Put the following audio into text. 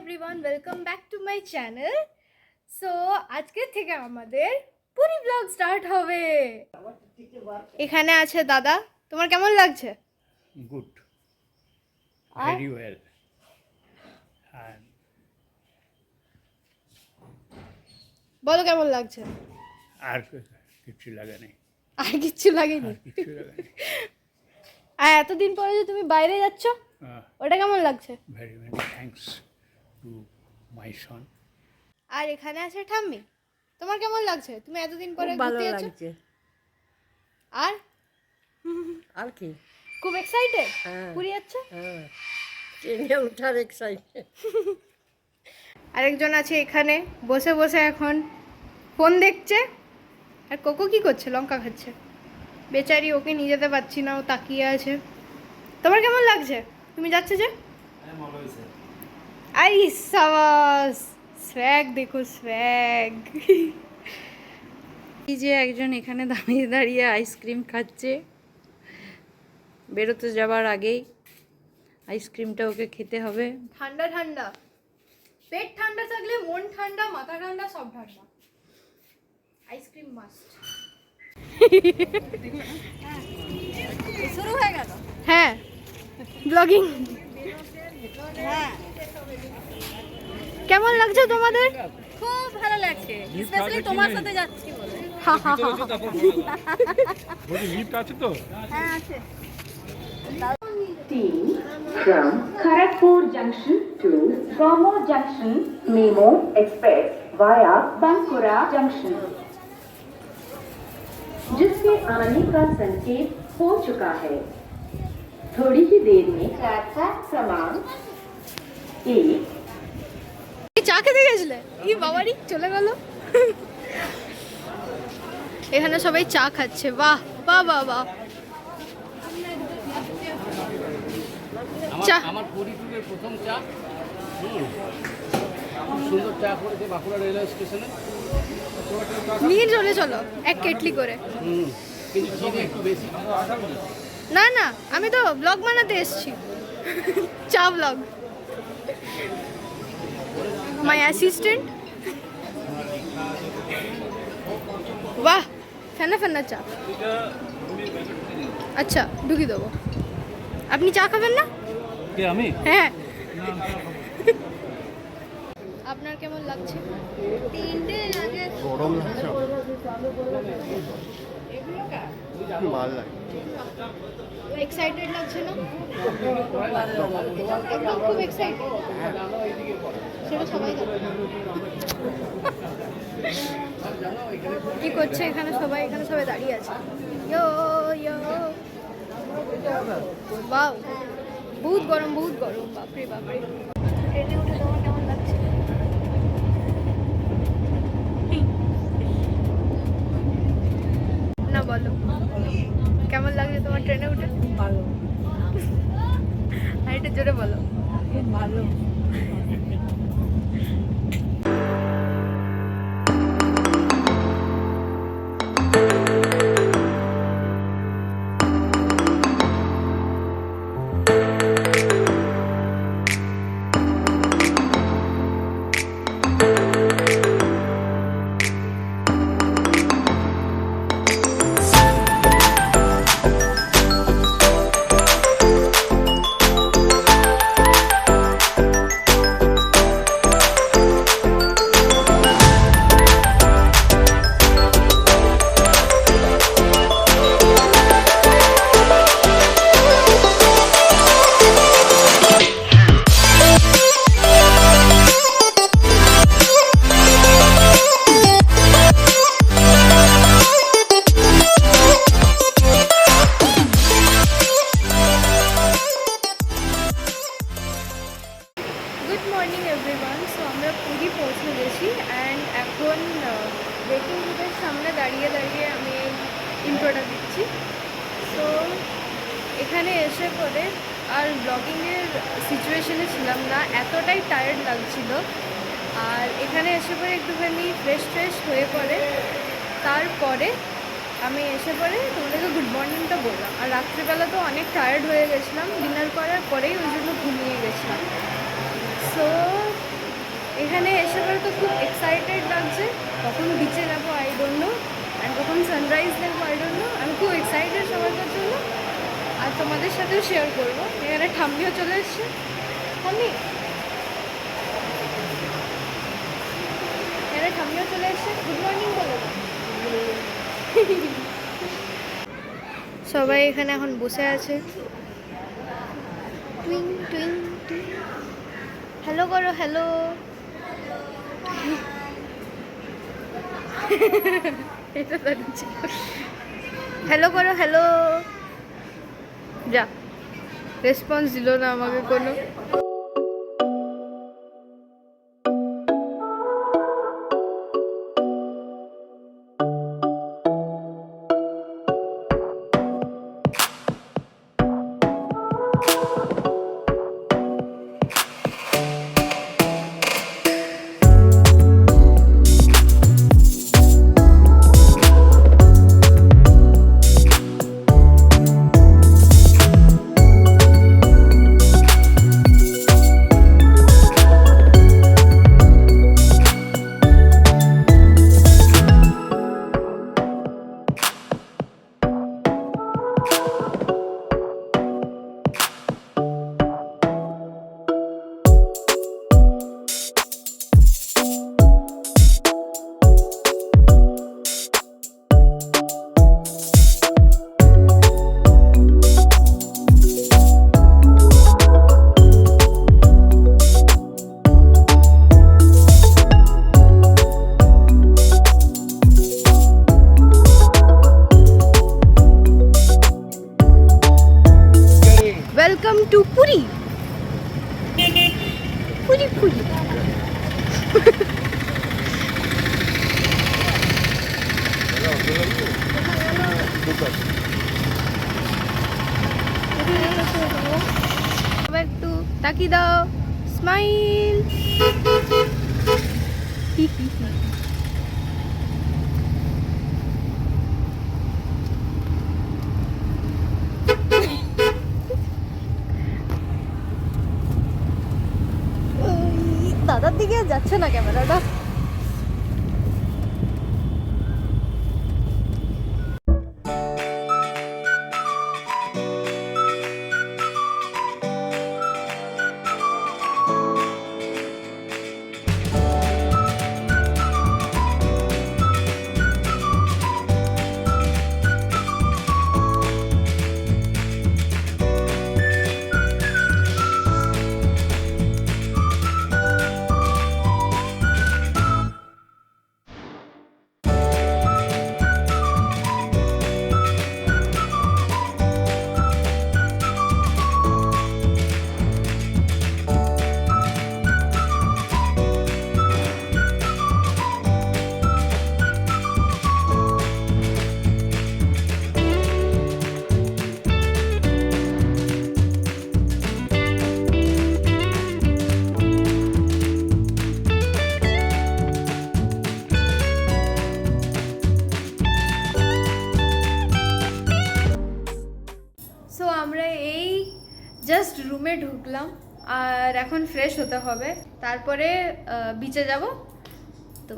Everyone, welcome back to my channel. So আজকে থেকে আমাদের পুরি ব্লগ স্টার্ট হবে। এখানে আছে দাদা। তোমার কেমন লাগছে? Good, very well. বলো কেমন লাগছে? আর কিছু লাগে নেই, আর কিচ্ছু লাগেনি? কিছু লাগে নেই। আর এতদিন পরে যে তুমি বাইরে যাচ্ছ, ওটা কেমন লাগছে? Very many thanks to my son. আর এখানে আছে ঠাম্মি। তোমার কেমন লাগছে? তুমি এতদিন পরে ভালো ঘুরতে যাচ্ছ। লাগছে। আর আর কি? খুব এক্সাইটেড হ্যাঁ। পুরি যাচ্ছ? হ্যাঁ, ট্রেনে ওঠার এক্সাইটেড। আরেকজন আছে এখানে বসে বসে এখন ফোন দেখছে। আর কোকো কি করছে? লঙ্কা খাচ্ছে। বেচারি, ওকে নিয়ে যেতে পারছি না, ও তাকিয়ে আছে। তোমার কেমন লাগছে? তুমি যাচ্ছে যে? আই সাবাস, স্ব্যাগ দেখো, স্ব্যাগ। এই যে একজন এখানে দাঁড়িয়ে দাঁড়িয়ে আইসক্রিম খাচ্ছে, বেরোতে যাবার আগেই আইসক্রিমটা ওকে খেতে হবে। ঠান্ডা ঠান্ডা, পেট ঠান্ডা থাকলে মন ঠান্ডা, মাথা ঠান্ডা, সব ঠান্ডা। Ice cream must. শুরু হয়ে গেল। হ্যাঁ, ব্লগিং। কেমন লাগছে তোমাদের? খুব ভালো লাগছে, স্পেশালি তোমার সাথে যাচ্ছি বলে। হ্যাঁ আছে। From Kharagpur Junction to Gomo Junction, Memo Express via Bankura Junction, जिसके आने का संकेत हो चुका है। थोड़ी ही देर में प्लेटफॉर्म क्रमांक 1 চা খেতে গেছিলে? ই বাবারি, চলে গেল। এখানে সবাই চা খাচ্ছে। বাহ বাহ বাহ বাহ। চা আমার পরিচয়ের প্রথম চা, খুব সুন্দর চা করেছে বাঁকুড়া রেলওয়ে স্টেশনে। নিয়ে চলে চলো এক কেটলি করে। কিন্তু চিনি একটু বেশি। না না, আমি তো ব্লগ বানাতে এসেছি। চা ব্লগ। My assistant. বাহ, ফেনা ফেনা চা। আচ্ছা, ঢুকিয়ে দেবো। আপনি চা খাবেন না? আমি হ্যাঁ। আপনার কেমন লাগছে? গরম লাগছে, ভালো লাগে। এক্সাইটেড লাগছে না? একদম খুব এক্সাইটেড। সেটা সবাই জানে। কি করছে এখানে সবাই? এখানে সবাই দাঁড়িয়ে আছে। ইয়ো ইয়ো, বাও, বহুত গরম, বহুত গরম। বাপরে বাপরে। ট্রেনে উঠে তোমার কেমন লাগছে? না বলো, কেমন লাগছে তোমার ট্রেনে উঠে? ভালো, আর একটু জোরে বলো। খুব ভালো। Good morning everyone. সো আমরা পুরী পৌঁছে গেছি অ্যান্ড এখন ওয়েটিং রুমের সামনে দাঁড়িয়ে দাঁড়িয়ে আমি ইন্ট্রোটা দিচ্ছি। সো এখানে এসে পরে আর ব্লগিংয়ের সিচুয়েশনে ছিলাম না, এতটাই টায়ার্ড লাগছিল। আর এখানে এসে পরে একটুখানি ফ্রেশ হয়ে পরে তারপরে আমি এসে পরে তোমাদেরকে গুড মর্নিংটা বললাম। আর রাত্রিবেলা তো অনেক টায়ার্ড হয়ে গেছিলাম ডিনার করার পরেই, ওই জন্য ঘুমিয়ে গেছিলাম। সো খুব এক্সাইটেড লাগছে, কখন বিচে যাবো আই ডোন্ট নো, অ্যান্ড কখন সানরাইজ দেখবো আই ডোন্ট নো। আমি খুব এক্সাইটেড সবাইকার জন্য, আর তোমাদের সাথেও শেয়ার করবো। এখানে ঠাম্মিও চলে এসছে। ঠাম্মি, এখানে ঠাম্মিও চলে এসছে। গুড মর্নিং বলো। সবাই এখানে এখন বসে আছে। টুইং টুইং টুইং, হ্যালো করো, হ্যালো। এটা দাঁড়িয়েছে, হ্যালো করো, হ্যালো। যা রেসপন্স দিল না আমাকে কোনো। Welcome to Puri. পুরী পুরী। একটু তাকিয়ে দাও, স্মাইল। দাদার দিকে যাচ্ছে না ক্যামেরাটা। আমরা এই জাস্ট রুমে ঢুকলাম, আর এখন ফ্রেশ হতে হবে, তারপরে বিচে যাব। তো